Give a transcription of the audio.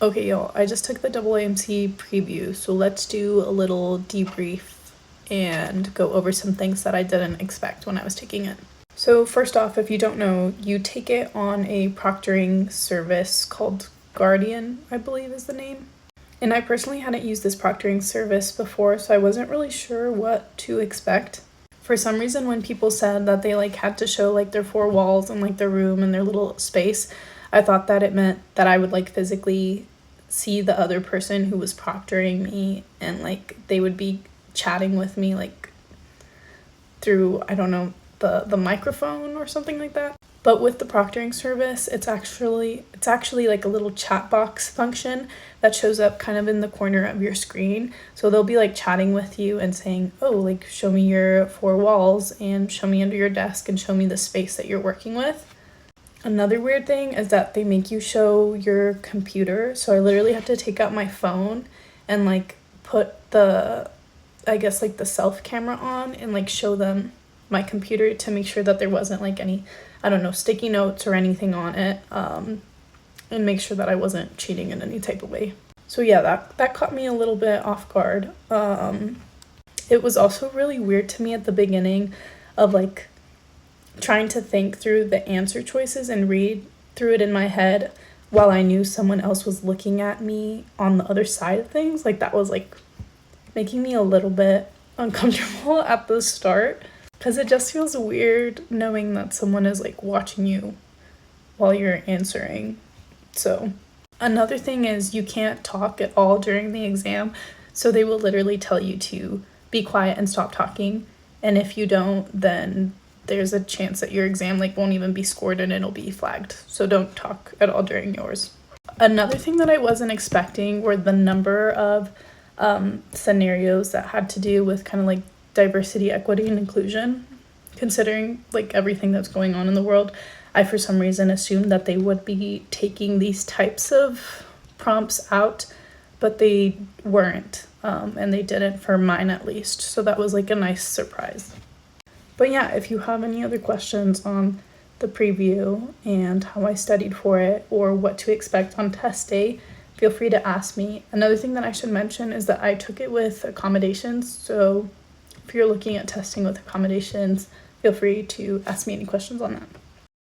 Okay, y'all, I just took the AAMC preview, so let's do a little debrief and go over some things that I didn't expect when I was taking it. So first off, if you don't know, you take it on a proctoring service called Guardian, I believe is the name. And I personally hadn't used this proctoring service before, so I wasn't really sure what to expect. For some reason, when people said that they had to show their four walls and their room and their little space, I thought that it meant that I would physically see the other person who was proctoring me, and they would be chatting with me through, I don't know, the microphone or something like that. But with the proctoring service, it's actually a little chat box function that shows up kind of in the corner of your screen. So they'll be chatting with you and saying, oh, show me your four walls and show me under your desk and show me the space that you're working with. Another weird thing is that they make you show your computer. So I literally had to take out my phone and put the self camera on and show them my computer to make sure that there wasn't any, I don't know, sticky notes or anything on it, and make sure that I wasn't cheating in any type of way. So yeah, that caught me a little bit off guard. It was also really weird to me at the beginning of trying to think through the answer choices and read through it in my head while I knew someone else was looking at me on the other side of things. That was making me a little bit uncomfortable at the start, because it just feels weird knowing that someone is watching you while you're answering. So another thing is you can't talk at all during the exam. So they will literally tell you to be quiet and stop talking. And if you don't, then there's a chance that your exam won't even be scored and it'll be flagged. So don't talk at all during yours. Another thing that I wasn't expecting were the number of scenarios that had to do with kind of diversity, equity, and inclusion. Considering everything that's going on in the world, I for some reason assumed that they would be taking these types of prompts out, but they weren't, and they didn't for mine at least. So that was a nice surprise. But yeah, if you have any other questions on the preview and how I studied for it or what to expect on test day, feel free to ask me. Another thing that I should mention is that I took it with accommodations. So if you're looking at testing with accommodations, feel free to ask me any questions on that.